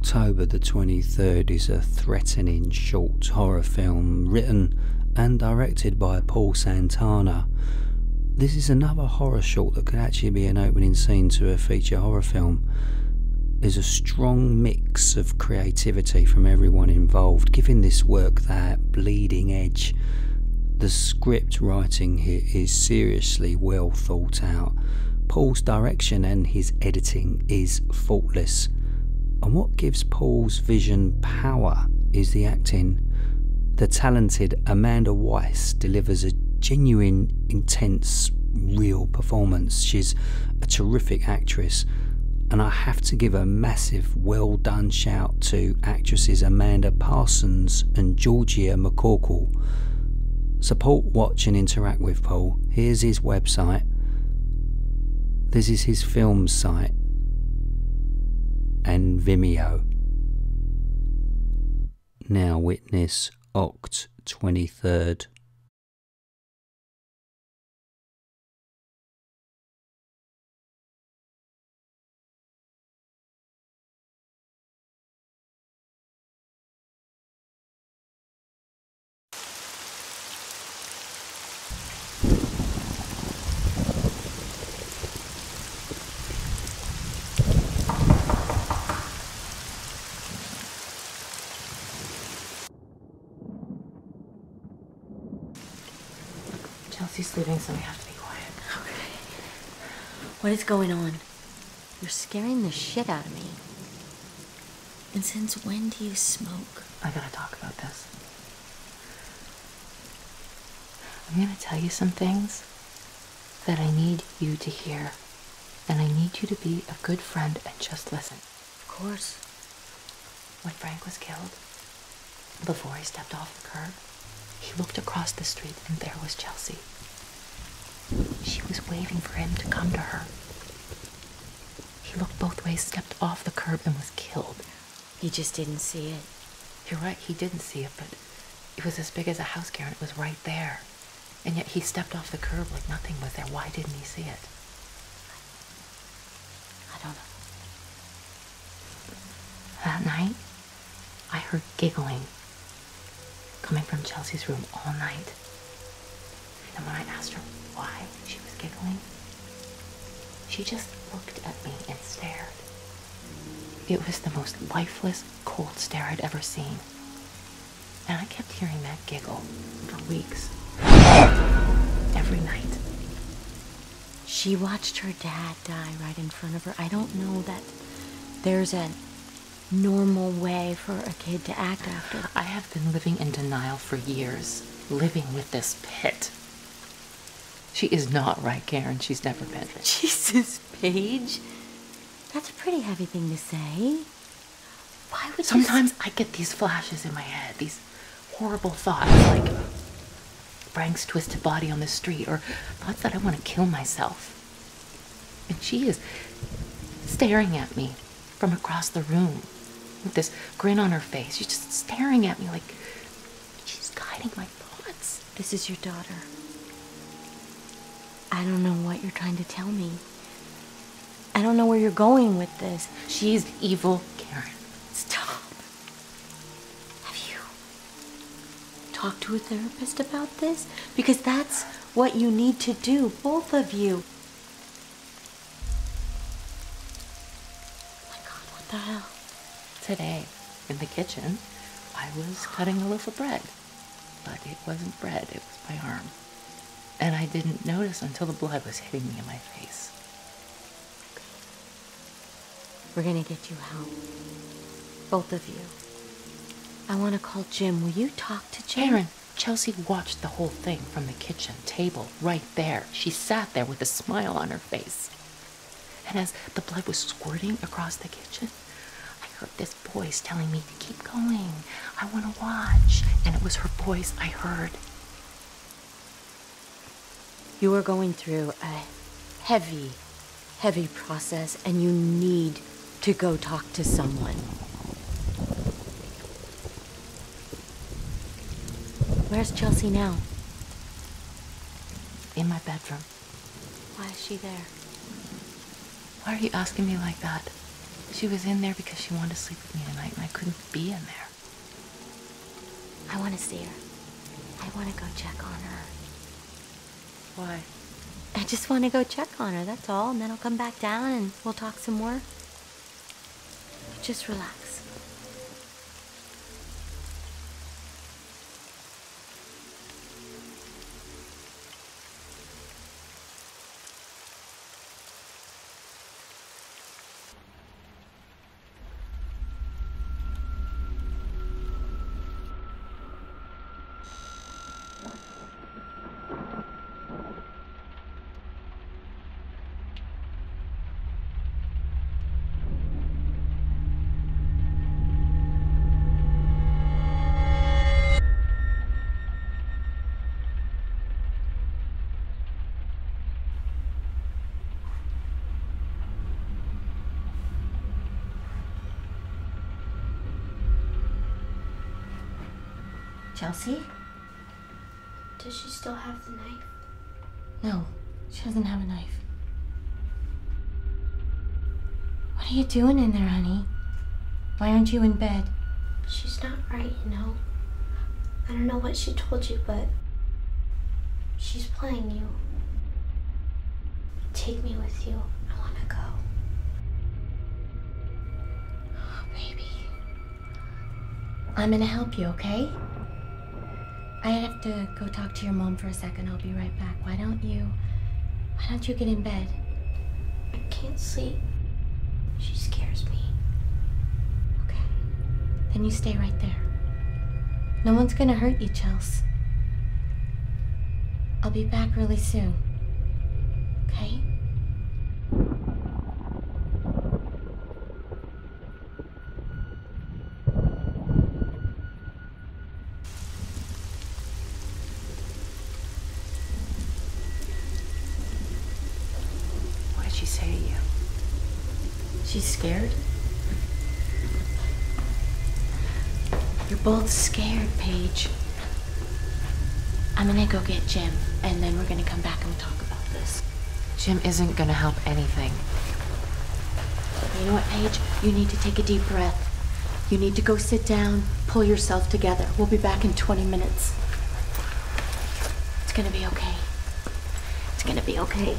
October the 23rd is a threatening short horror film written and directed by Paul Santana. This is another horror short that could actually be an opening scene to a feature horror film. There's a strong mix of creativity from everyone involved, giving this work that bleeding edge. The script writing here is seriously well thought out. Paul's direction and his editing is faultless. And what gives Paul's vision power is the acting. The talented Amanda Weiss delivers a genuine, intense, real performance. She's a terrific actress, and I have to give a massive well done shout to actresses Amanda Parsons and Georgia McCorkle. Support, watch and interact with Paul. Here's his website. This is his film site and Vimeo. Now witness Oct 23rd. Chelsea's sleeping, so we have to be quiet. Okay. What is going on? You're scaring the shit out of me. And since when do you smoke? I gotta talk about this. I'm gonna tell you some things that I need you to hear. And I need you to be a good friend and just listen. Of course. When Frank was killed, before he stepped off the curb, he looked across the street and there was Chelsea. She was waving for him to come to her. He looked both ways, stepped off the curb and was killed. He just didn't see it. You're right, he didn't see it, but it was as big as a house, Karen. It was right there. And yet he stepped off the curb like nothing was there. Why didn't he see it? I don't know. That night, I heard giggling coming from Chelsea's room all night. And when I asked her why she was giggling, she just looked at me and stared. It was the most lifeless, cold stare I'd ever seen. And I kept hearing that giggle for weeks. Every night. She watched her dad die right in front of her. I don't know that there's a normal way for a kid to act after. I have been living in denial for years, living with this pit. She is not right, Karen. She's never been. Jesus, Paige. That's a pretty heavy thing to say. Why would Sometimes I get these flashes in my head, these horrible thoughts, like Frank's twisted body on the street, or thoughts that I want to kill myself. And she is staring at me from across the room with this grin on her face. She's just staring at me like she's guiding my thoughts. This is your daughter. I don't know what you're trying to tell me. I don't know where you're going with this. She's evil, Karen. Stop. Have you talked to a therapist about this? Because that's what you need to do, both of you. Oh my God, what the hell? Today, in the kitchen, I was cutting a loaf of bread. But it wasn't bread, it was my arm. And I didn't notice until the blood was hitting me in my face. We're gonna get you help. Both of you. I want to call Jim. Will you talk to Jim? Karen, Chelsea watched the whole thing from the kitchen table right there. She sat there with a smile on her face. And as the blood was squirting across the kitchen, I heard this voice telling me to keep going. I want to watch. And it was her voice I heard. You are going through a heavy, heavy process, and you need to go talk to someone. Where's Chelsea now? In my bedroom. Why is she there? Why are you asking me like that? She was in there because she wanted to sleep with me tonight, and I couldn't be in there. I want to see her. I want to go check on her. Why? I just want to go check on her, that's all. And then I'll come back down and we'll talk some more. Just relax. Chelsea? Does she still have the knife? No, she doesn't have a knife. What are you doing in there, honey? Why aren't you in bed? She's not right, you know. I don't know what she told you, but she's playing you. Take me with you. I want to go. Oh, baby. I'm gonna help you, okay? I have to go talk to your mom for a second. I'll be right back. Why don't you get in bed? I can't sleep. She scares me. Okay. Then you stay right there. No one's gonna hurt you, Chels. I'll be back really soon. Okay? What did she say to you? She's scared? You're both scared, Paige. I'm gonna go get Jim, and then we're gonna come back and talk about this. Jim isn't gonna help anything. You know what, Paige? You need to take a deep breath. You need to go sit down, pull yourself together. We'll be back in 20 minutes. It's gonna be okay. It's gonna be okay.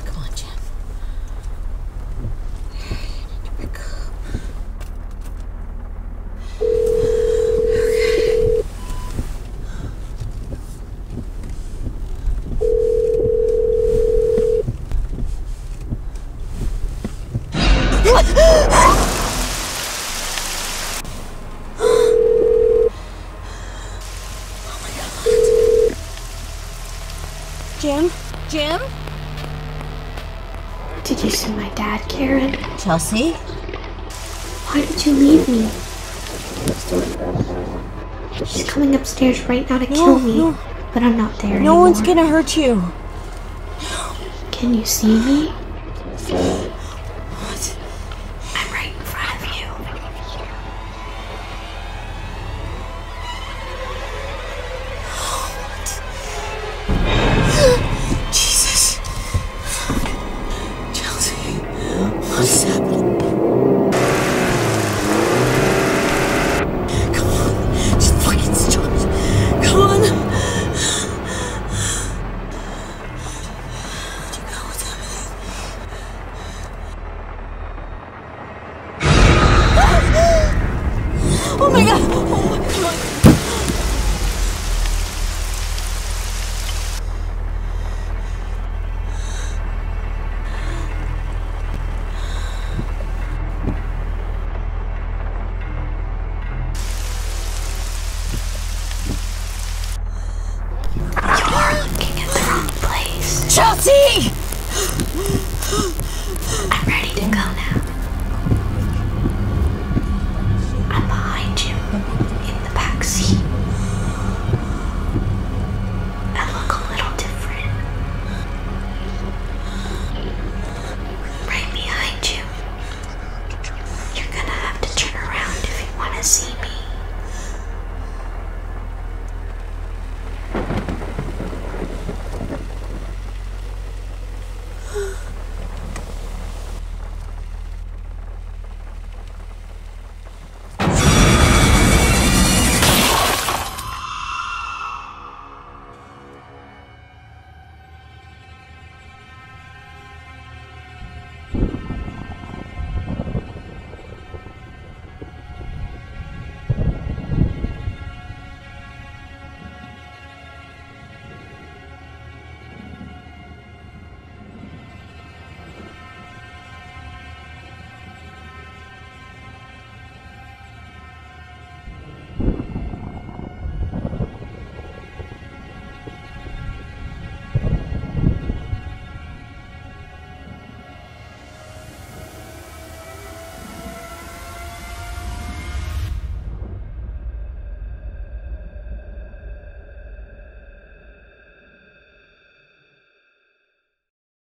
Come on, Jim. You need to pick up. Jim? Jim? Did you see my dad, Karen? Chelsea? Why did you leave me? She's coming upstairs right now to kill me. No. But I'm not there No anymore. one's gonna hurt you. Can you see me? What? I'm right in front of you. Jesus. Chelsea, what's happening?